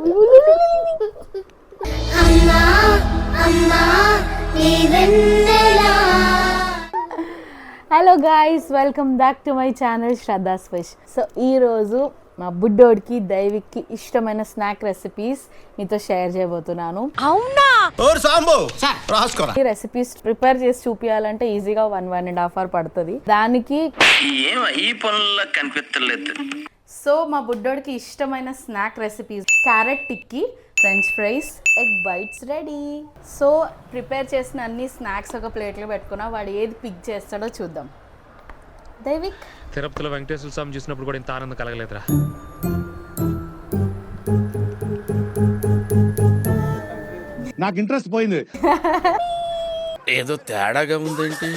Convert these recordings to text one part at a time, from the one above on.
Hello guys, welcome back to my channel Shraddha స్పెష్. So ఈరోజు మా బుడ్డోడికి దైవిక్కి ఇష్టమైన స్నాక్ రెసిపీస్ మీతో షేర్ చేయబోతున్నాను. ఈ రెసిపీస్ ప్రిపేర్ చేసి చూపించాలంటే ఈజీగా 1.5 అవర్ పడుతుంది. దానికి సో మా బుడ్డోడికి ఇష్టమైన snack recipes carrot tikki, french fries, egg bites ready. So prepare చేసిన అన్ని స్నాక్స్ ఒక ప్లేట్లో పెట్టుకున్నా. వాడు ఏది పిక్ చేస్తాడో చూద్దాం. దైవిక్, తిరుపతిలో వెంకటేశ్వర స్వామి చూసినప్పుడు కూడా ఇంత ఆనందం కలగలేదురా. నాకు ఇంట్రెస్ట్ పోయింది. ఏదో తేడాగా ఉందేంటి?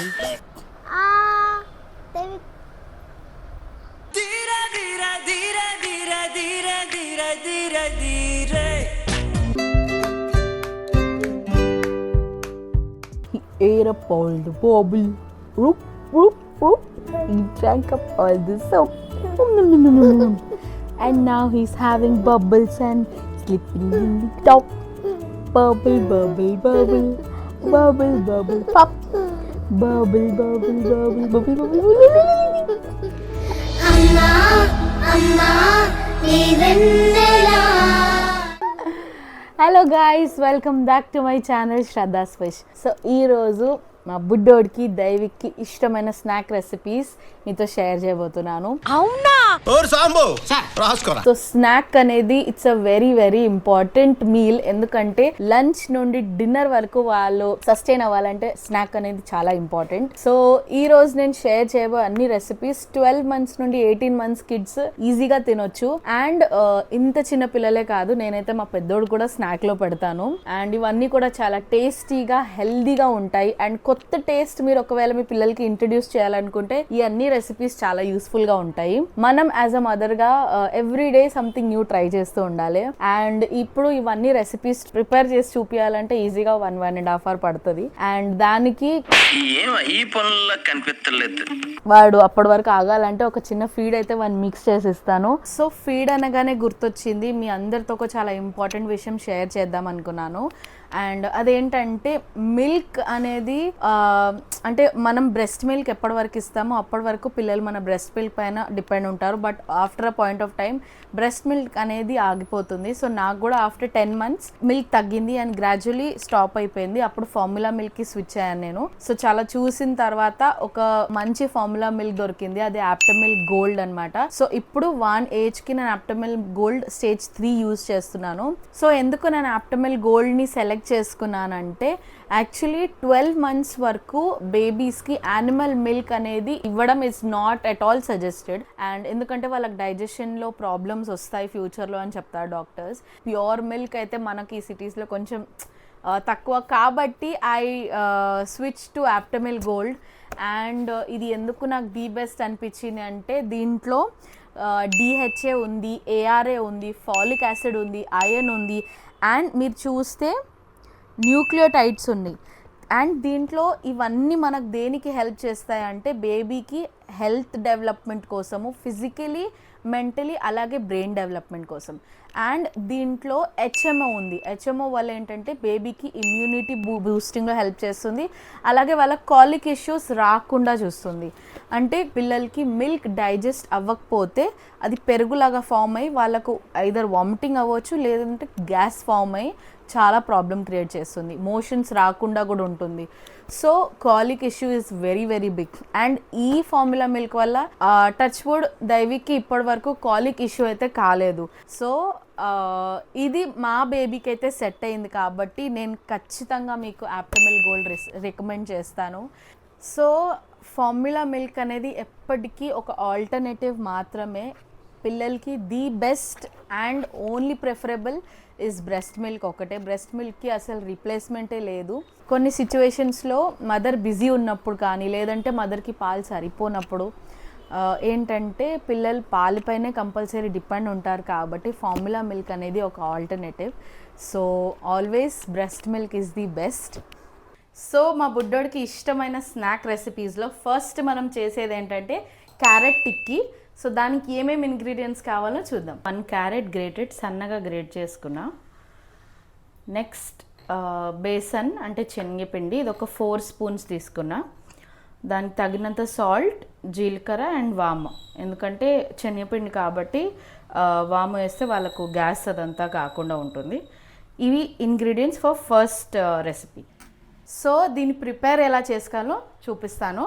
He ate up all the bubble. Roop, roop, roop. He drank up all the soap. And now he's having bubbles and slipping in the top. Bubble, bubble, bubble. Bubble, bubble, pop. Bubble, bubble, bubble, bubble, bubble. Amma, Amma, Nivendela. Hello guys, welcome back to my channel Shraddha స్పెష్. So ఈరోజు మా బుడ్డోడికి దైవిక్కి ఇష్టమైన snack recipes మీతో share చేయబోతున్నాను. So snack అనేది it's a very very important meal. ఎందుకంటే లంచ్ నుండి డిన్నర్ వరకు వాళ్ళు సస్టైన్ అవ్వాలంటే స్నాక్ అనేది చాలా ఇంపార్టెంట్. సో ఈ రోజు నేను షేర్ చేయబోయే అన్ని రెసిపీస్ 12 months నుండి 18 months కిడ్స్ ఈజీగా తినొచ్చు. అండ్ ఇంత చిన్న పిల్లలే కాదు, నేనైతే మా పెద్దోడు కూడా స్నాక్ లో పెడతాను. అండ్ ఇవన్నీ కూడా చాలా టేస్టీగా హెల్దీగా ఉంటాయి. అండ్ కొత్త టేస్ట్ మీరు ఒకవేళ మీ పిల్లలకి ఇంట్రడ్యూస్ చేయాలనుకుంటే ఈ అన్ని రెసిపీస్ చాలా యూస్ఫుల్ గా ఉంటాయి. మనం యాజ్ అ మదర్ గా every day something new try చేస్తూ ఉండాలి. అండ్ ఇప్పుడు ఇవన్నీ రెసిపీస్ ప్రిపేర్ చేసి చూపించాలంటే ఈజీగా 1.5 అవర్ పడుతుంది. అండ్ దానికి వాడు అప్పటి వరకు ఆగాలంటే ఒక చిన్న ఫీడ్ అయితే వాడిని మిక్స్ చేసి ఇస్తాను. సో ఫీడ్ అనగానే గుర్తొచ్చింది, మీ అందరితో ఒక చాలా ఇంపార్టెంట్ విషయం షేర్ చేద్దాం అనుకున్నాను. అండ్ అదేంటంటే మిల్క్ అనేది అంటే మనం బ్రెస్ట్ మిల్క్ ఎప్పటి వరకు ఇస్తామో అప్పటి వరకు పిల్లలు మన బ్రెస్ట్ మిల్క్ పైన డిపెండ్ ఉంటారు. But after a point of time breast milk అనేది ఆగిపోతుంది. సో నాకు కూడా ఆఫ్టర్ 10 months మిల్క్ తగ్గింది అండ్ గ్రాడ్యువల్లీ స్టాప్ అయిపోయింది. అప్పుడు ఫార్ములా మిల్క్ కి స్విచ్ అయ్యాను నేను. సో చాలా చూసిన తర్వాత ఒక మంచి ఫార్ములా మిల్క్ దొరికింది, అది ఆప్టమిల్ గోల్డ్ అనమాట. సో ఇప్పుడు 1 age కి నేను ఆప్టమిల్ గోల్డ్ స్టేజ్ 3 యూజ్ చేస్తున్నాను. సో ఎందుకు నేను ఆప్టమిల్ గోల్డ్ ని సెలెక్ట్ చేసుకున్నానంటే యాక్చువల్లీ 12 months వరకు బేబీస్కి యానిమల్ మిల్క్ అనేది ఇవ్వడం is not at all suggested. And ఎందుకంటే వాళ్ళకి డైజెషన్లో ప్రాబ్లమ్స్ వస్తాయి ఫ్యూచర్లో అని చెప్తారు డాక్టర్స్. ప్యూర్ మిల్క్ అయితే మనకి ఈ సిటీస్లో కొంచెం తక్కువ కాబట్టి I switch to Aptamil gold. And ఇది ఎందుకు నాకు ది బెస్ట్ అనిపించింది అంటే దీంట్లో డిహెచ్ఏ ఉంది, ఏఆర్ఏ ఉంది, ఫాలిక్ యాసిడ్ ఉంది, ఐరన్ ఉంది, అండ్ మీరు చూస్తే న్యూక్లియోటైడ్స్ ఉన్నాయి. అండ్ దీంట్లో ఇవన్నీ మనకు దేనికి హెల్ప్ చేస్తాయంటే బేబీకి హెల్త్ డెవలప్మెంట్ కోసము, ఫిజికలీ, మెంటలీ, అలాగే బ్రెయిన్ డెవలప్మెంట్ కోసం. అండ్ దీంట్లో హెచ్ఎంఓ ఉంది. హెచ్ఎంఓ వల్ల ఏంటంటే బేబీకి ఇమ్యూనిటీ బూస్టింగ్లో హెల్ప్ చేస్తుంది, అలాగే వాళ్ళకి కాలిక్ ఇష్యూస్ రాకుండా చూస్తుంది. అంటే పిల్లలకి మిల్క్ డైజెస్ట్ అవ్వకపోతే అది పెరుగులాగా ఫామ్ అయ్యి వాళ్ళకు ఐదర్ వామిటింగ్ అవ్వచ్చు, లేదంటే గ్యాస్ ఫామ్ అయ్యి చాలా ప్రాబ్లం క్రియేట్ చేస్తుంది, మోషన్స్ రాకుండా కూడా ఉంటుంది. So colic issue is very very big. And ఈ ఫార్ములా మిల్క్ వల్ల టచ్ వుడ్ దైవిక్కి ఇప్పటి వరకు కాలిక్ ఇష్యూ అయితే కాలేదు. సో ఇది మా బేబీకి అయితే సెట్ అయింది కాబట్టి నేను ఖచ్చితంగా మీకు ఆప్టమిల్ గోల్డ్ రికమెండ్ చేస్తాను. సో ఫార్ములా మిల్క్ అనేది ఎప్పటికీ ఒక ఆల్టర్నేటివ్ మాత్రమే. పిల్లలకి the best and only preferable is breast milk ఒకటే. బ్రెస్ట్ మిల్క్కి అసలు రీప్లేస్మెంటే లేదు. కొన్ని సిచ్యువేషన్స్లో మదర్ బిజీ ఉన్నప్పుడు కానీ, లేదంటే మదర్కి పాలు సరిపోనప్పుడు ఏంటంటే పిల్లలు పాలపైనే కంపల్సరీ డిపెండ్ ఉంటారు కాబట్టి ఫార్ములా మిల్క్ అనేది ఒక alternative. So always breast milk is the best. So మా బుడ్డోడికి ఇష్టమైన స్నాక్ రెసిపీస్లో ఫస్ట్ మనం చేసేది ఏంటంటే క్యారెట్ టిక్కీ, సో దానికి ఏమేమి ఇంగ్రీడియంట్స్ కావాలో చూద్దాం. 1 క్యారెట్ గ్రేటెడ్, సన్నగా గ్రేట్ చేసుకున్నా. నెక్స్ట్ బేసన్ అంటే శనగపిండి, ఇది ఒక 4 స్పూన్స్ తీసుకున్నా. దానికి తగినంత సాల్ట్, జీలకర్ర అండ్ వాము, ఎందుకంటే శనగపిండి కాబట్టి వాము వేస్తే వాళ్ళకు గ్యాస్ అదంతా కాకుండా ఉంటుంది. ఇవి ingredients for first recipe. So దీన్ని ప్రిపేర్ ఎలా చేసుకోవాలో చూపిస్తాను.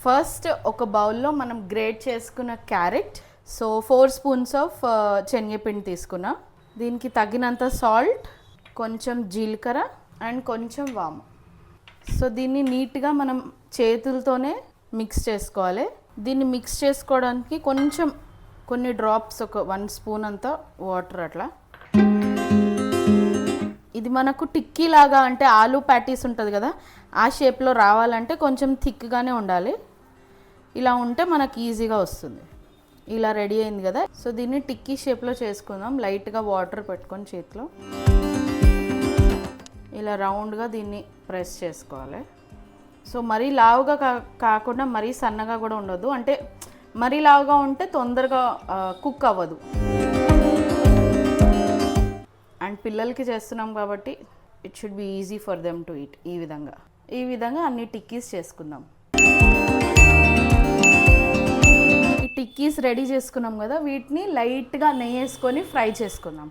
ఫస్ట్ ఒక బౌల్లో మనం గ్రేట్ చేసుకున్న క్యారెట్, సో 4 స్పూన్స్ ఆఫ్ శనగపిండి తీసుకున్నా. దీనికి తగినంత సాల్ట్, కొంచెం జీలకర్ర అండ్ కొంచెం వాము. సో దీన్ని నీట్గా మనం చేతులతోనే మిక్స్ చేసుకోవాలి. దీన్ని మిక్స్ చేసుకోవడానికి కొన్ని డ్రాప్స్, ఒక 1 స్పూన్ అంతా వాటర్ అట్లా. ఇది మనకు టిక్కీ లాగా, అంటే ఆలూ ప్యాటీస్ ఉంటుంది కదా, ఆ షేప్లో రావాలంటే కొంచెం థిక్గానే ఉండాలి. ఇలా ఉంటే మనకు ఈజీగా వస్తుంది. ఇలా రెడీ అయింది కదా. సో దీన్ని టిక్కీ షేప్లో చేసుకుందాం. లైట్గా వాటర్ పెట్టుకొని చేతిలో ఇలా రౌండ్గా దీన్ని ప్రెస్ చేసుకోవాలి. సో మరీ లావుగా కాకుండా మరీ సన్నగా కూడా ఉండదు, అంటే మరీ లావుగా ఉంటే తొందరగా కుక్ అవ్వదు. అండ్ పిల్లలకి చేస్తున్నాం కాబట్టి it should be easy for them to eat. ఈ విధంగా అన్ని టిక్కీస్ చేసుకుందాం. ఈ టిక్కీస్ రెడీ చేసుకున్నాం కదా, వీటిని లైట్గా నెయ్యి వేసుకొని ఫ్రై చేసుకుందాం.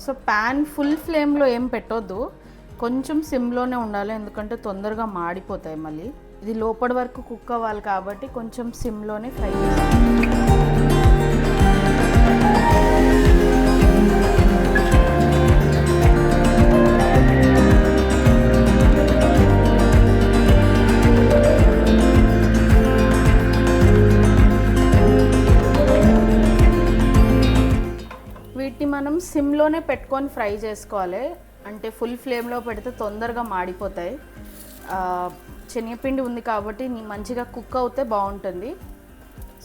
సో ప్యాన్ ఫుల్ ఫ్లేమ్లో ఏం పెట్టొద్దు, కొంచెం సిమ్లోనే ఉండాలి, ఎందుకంటే తొందరగా మాడిపోతాయి మళ్ళీ. ఇది లోపటి వరకు కుక్ అవ్వాలి కాబట్టి కొంచెం సిమ్లోనే ఫ్రై చేస్తాం. వీటిని మనం సిమ్లోనే పెట్టుకొని ఫ్రై చేసుకోవాలి, అంటే ఫుల్ ఫ్లేమ్లో పెడితే తొందరగా మాడిపోతాయి. శనగపిండి ఉంది కాబట్టి మంచిగా కుక్ అవుతే బాగుంటుంది.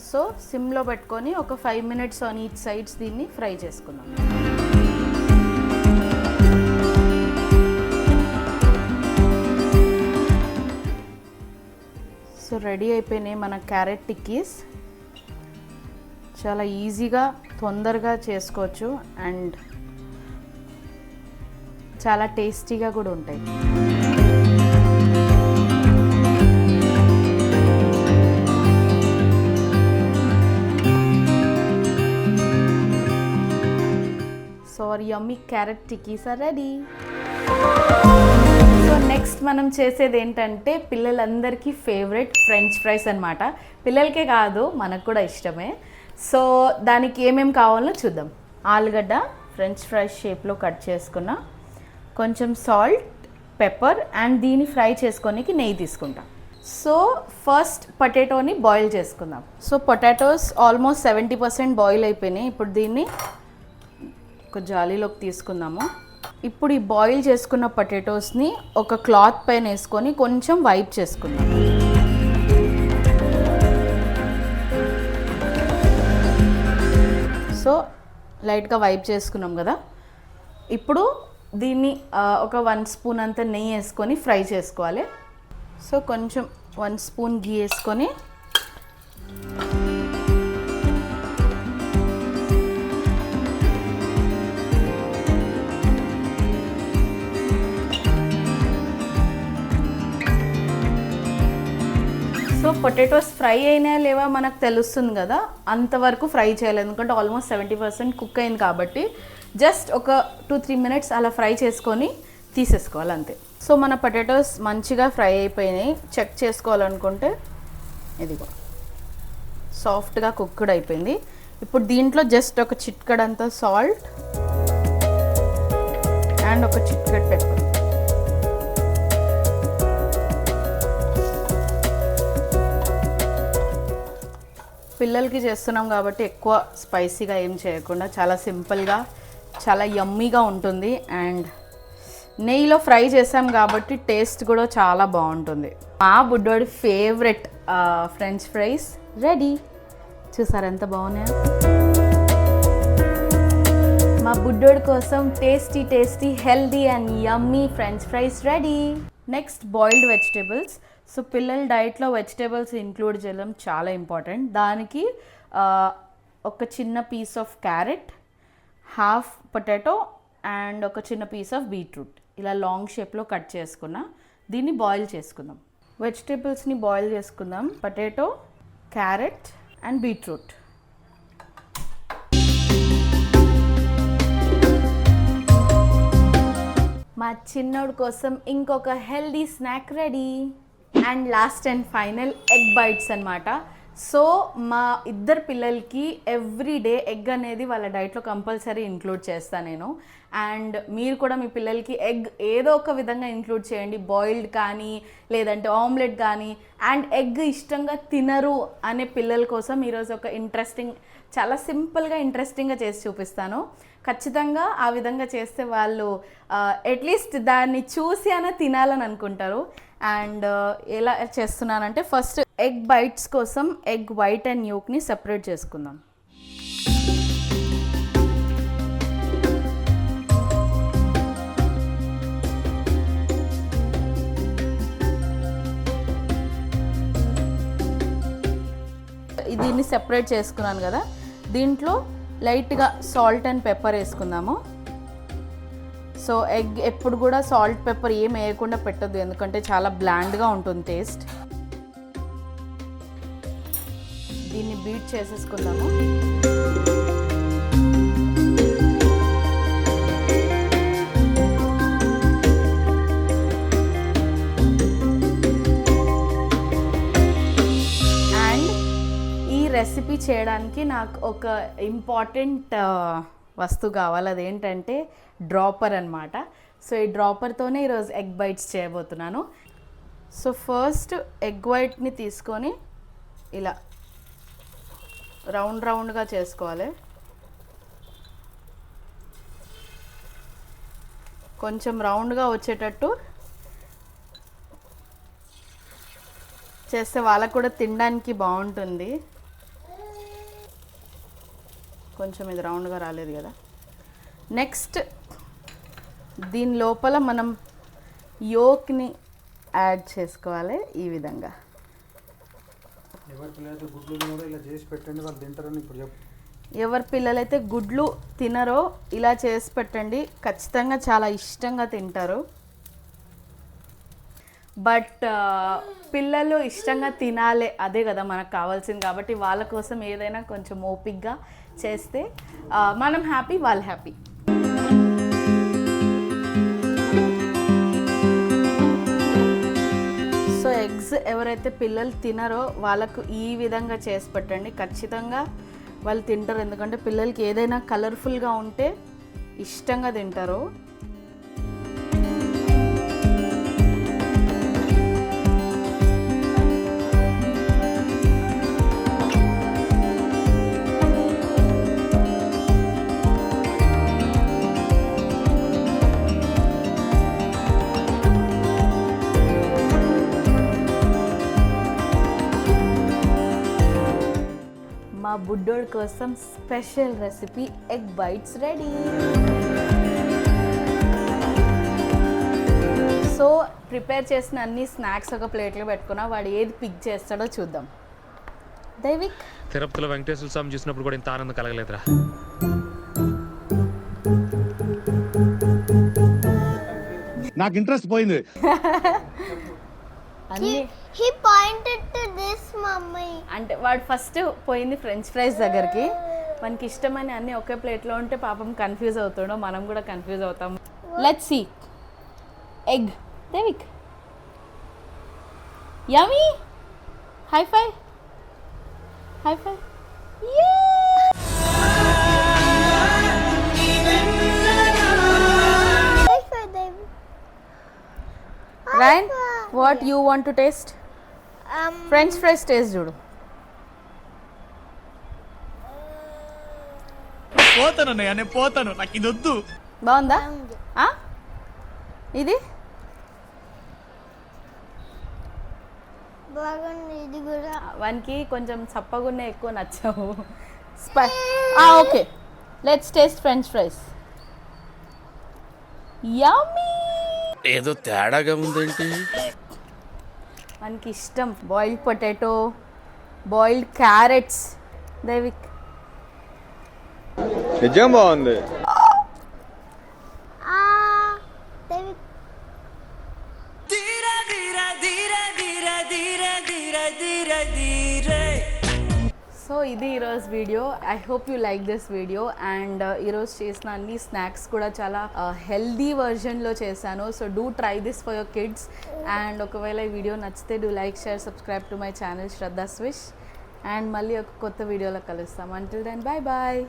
సో సిమ్లో పెట్టుకొని ఒక 5 మినిట్స్ ఆన్ ఈచ్ సైడ్స్ దీన్ని ఫ్రై చేసుకుందాం. సో రెడీ అయిపోయినాయి మన క్యారెట్ టిక్కీస్. చాలా ఈజీగా తొందరగా చేసుకోవచ్చు అండ్ చాలా టేస్టీగా కూడా ఉంటాయి. So our yummy carrot tikkies are ready. So next మనం చేసేది ఏంటంటే పిల్లలందరికీ ఫేవరెట్ ఫ్రెంచ్ ఫ్రైస్ అన్నమాట. పిల్లలకే కాదు, మనకు కూడా ఇష్టమే. సో దానికి ఏమేమి కావాలో చూద్దాం. ఆలుగడ్డ ఫ్రెంచ్ ఫ్రైస్ షేప్లో కట్ చేసుకున్న, కొంచెం సాల్ట్, పెప్పర్ అండ్ దీన్ని ఫ్రై చేసుకోనికి నెయ్యి తీసుకుంటాం. సో ఫస్ట్ పొటాటోని బాయిల్ చేసుకుందాం. సో పొటాటోస్ ఆల్మోస్ట్ 70% బాయిల్ అయిపోయినాయి. ఇప్పుడు దీన్ని ఒక జాలీలోకి తీసుకుందాము. ఇప్పుడు ఈ బాయిల్ చేసుకున్న పొటాటోస్ని ఒక క్లాత్ పైన వేసుకొని కొంచెం వైప్ చేసుకుందాం. సో లైట్గా వైప్ చేసుకున్నాం కదా. ఇప్పుడు దీన్ని ఒక 1 స్పూన్ అంత నెయ్యి వేసుకొని ఫ్రై చేసుకోవాలి. సో కొంచెం 1 స్పూన్ గీ వేసుకొని సో పొటాటోస్ ఫ్రై అయినా లేవా మనకు తెలుస్తుంది కదా, అంతవరకు ఫ్రై చేయాలి, ఎందుకంటే ఆల్మోస్ట్ 70% కుక్ అయింది కాబట్టి జస్ట్ ఒక 2-3 మినిట్స్ అలా ఫ్రై చేసుకొని తీసేసుకోవాలి అంతే. సో మన పొటాటోస్ మంచిగా ఫ్రై అయిపోయినాయి. చెక్ చేసుకోవాలనుకుంటే ఇదిగో సాఫ్ట్గా కుక్డ్ అయిపోయింది. ఇప్పుడు దీంట్లో జస్ట్ ఒక చిటికెడంత సాల్ట్ అండ్ ఒక చిటికెడు పెప్పర్. పిల్లలకి చేస్తున్నాం కాబట్టి ఎక్కువ స్పైసీగా ఏం చేయకుండా చాలా సింపుల్గా చాలా యమ్మీగా ఉంటుంది. అండ్ నెయ్యిలో ఫ్రై చేసాం కాబట్టి టేస్ట్ కూడా చాలా బాగుంటుంది. మా బుడ్డోడి ఫేవరెట్ ఫ్రెంచ్ ఫ్రైస్ రెడీ. చూసారు ఎంత బాగున్నాయో. మా బుడ్డోడి కోసం tasty healthy and yummy French fries ready. Next boiled vegetables. So పిల్లల డైట్లో వెజిటేబుల్స్ ఇంక్లూడ్ చేయడం చాలా ఇంపార్టెంట్. దానికి ఒక చిన్న piece of carrot, half potato and ఒక చిన్న పీస్ ఆఫ్ బీట్రూట్ ఇలా లాంగ్ షేప్లో కట్ చేసుకున్నా. దీన్ని బాయిల్ చేసుకుందాం. వెజిటేబుల్స్ని బాయిల్ చేసుకుందాం. Potato, carrot and beetroot. మా చిన్నోడు కోసం ఇంకొక healthy snack ready. And last and final egg bites అనమాట. సో మా ఇద్దరు పిల్లలకి ఎవ్రీ డే ఎగ్ అనేది వాళ్ళ డైట్లో కంపల్సరీ ఇంక్లూడ్ చేస్తాను నేను. అండ్ మీరు కూడా మీ పిల్లలకి ఎగ్ ఏదో ఒక విధంగా ఇంక్లూడ్ చేయండి. బాయిల్డ్ కానీ లేదంటే ఆమ్లెట్ కానీ. అండ్ ఎగ్ ఇష్టంగా తినరు అనే పిల్లల కోసం ఈరోజు ఒక చాలా సింపుల్గా ఇంట్రెస్టింగ్గా చేసి చూపిస్తాను. ఖచ్చితంగా ఆ విధంగా చేస్తే వాళ్ళు అట్లీస్ట్ దాన్ని చూసి అయినా తినాలని అనుకుంటారు. అండ్ ఎలా చేస్తున్నానంటే ఫస్ట్ ఎగ్ బైట్స్ కోసం ఎగ్ వైట్ అండ్ యోక్ని సెపరేట్ చేసుకుందాం. దీన్ని సెపరేట్ చేసుకున్నాను కదా, దీంట్లో లైట్గా సాల్ట్ అండ్ పెప్పర్ వేసుకుందాము. సో ఎగ్ ఎప్పుడు కూడా సాల్ట్ పెప్పర్ ఏం వేయకుండా పెట్టద్దు, ఎందుకంటే చాలా బ్లాండ్గా ఉంటుంది టేస్ట్. దీన్ని బీట్ చేసేసుకుందాము. అండ్ ఈ రెసిపీ చేయడానికి నాకు ఒక ఇంపార్టెంట్ వస్తువు కావాలి. అదేంటంటే డ్రాపర్ అనమాట. సో ఈ డ్రాపర్తోనే ఈరోజు ఎగ్ బైట్స్ చేయబోతున్నాను. సో ఫస్ట్ ఎగ్ వైట్ని తీసుకొని ఇలా రౌండ్గా చేసుకోవాలి. కొంచెం రౌండ్గా వచ్చేటట్టు చేస్తే వాళ్ళకు కూడా తినడానికి బాగుంటుంది. కొంచెం ఇది రౌండ్గా రాలేదు కదా. నెక్స్ట్ దీని లోపల మనం యోక్ని యాడ్ చేసుకోవాలి ఈ విధంగా. ఎవరి పిల్లలైతే గుడ్లు తినరో ఇలా చేసి పెట్టండి, ఖచ్చితంగా చాలా ఇష్టంగా తింటారు. బట్ పిల్లలు ఇష్టంగా తినాలి, అదే కదా మనకు కావాల్సింది. కాబట్టి వాళ్ళ కోసం ఏదైనా కొంచెం ఓపిక్గా చేస్తే మనం హ్యాపీ, వాళ్ళు హ్యాపీ. సో ఎగ్స్ ఎవరైతే పిల్లలు తినరో వాళ్ళకు ఈ విధంగా చేసి పెట్టండి, ఖచ్చితంగా వాళ్ళు తింటారు. ఎందుకంటే పిల్లలకి ఏదైనా కలర్ఫుల్గా ఉంటే ఇష్టంగా తింటారు. మా బుడ్డోడి కోసం special recipe egg bites ready. So prepare చేసిన అన్ని స్నాక్స్ ఒక ప్లేట్లో పెట్టుకున్నా. వాడు ఏది పిక్ చేస్తాడో చూద్దాం. దైవిక్, తిరుపతిలో వెంకటేశ్వర స్వామి చూసినప్పుడు కూడా ఇంత ఆనందం కలగలేదురా. నాకు ఇంట్రెస్ట్ పోయింది. He pointed to this, mummy. అంటే వాడు ఫస్ట్ పోయింది ఫ్రెంచ్ ఫ్రైస్ దగ్గరికి. మనకి ఇష్టమని అన్నీ ఒకే ప్లేట్లో ఉంటే పాపం కన్ఫ్యూజ్ అవుతాడో, మనం కూడా కన్ఫ్యూజ్ అవుతాం. Let's see. Egg. Daivik, yummy. High five. High five. Hi, for them. Ryan, what you want to taste? French fries taste చూడు. పోతానన్నయ్య, నేను పోతాను, నాకు ఇది వద్దు. బాగుందా? ఇది బాగుంది. ఇది కూడా వానికి కొంచెం చప్పగున్న ఎక్కువ నచ్చవు. Okay, let's taste french fries. Yummy. ఏదో తేడాగా ఉందేంటి? మనకి ఇష్టం boiled potato, boiled carrots. Daivik నిజం బాగుంది. David. సో ఇది ఈరోజు video. I hope you like this video. And ఈరోజు చేసిన అన్ని స్నాక్స్ కూడా చాలా హెల్దీ వర్జన్లో చేశాను. So do try this for your kids. And ఒకవేళ ఈ వీడియో నచ్చితే do like, share, subscribe to my channel Shraddha swish. And మళ్ళీ ఒక కొత్త వీడియోలో కలుస్తాం. Until then bye bye.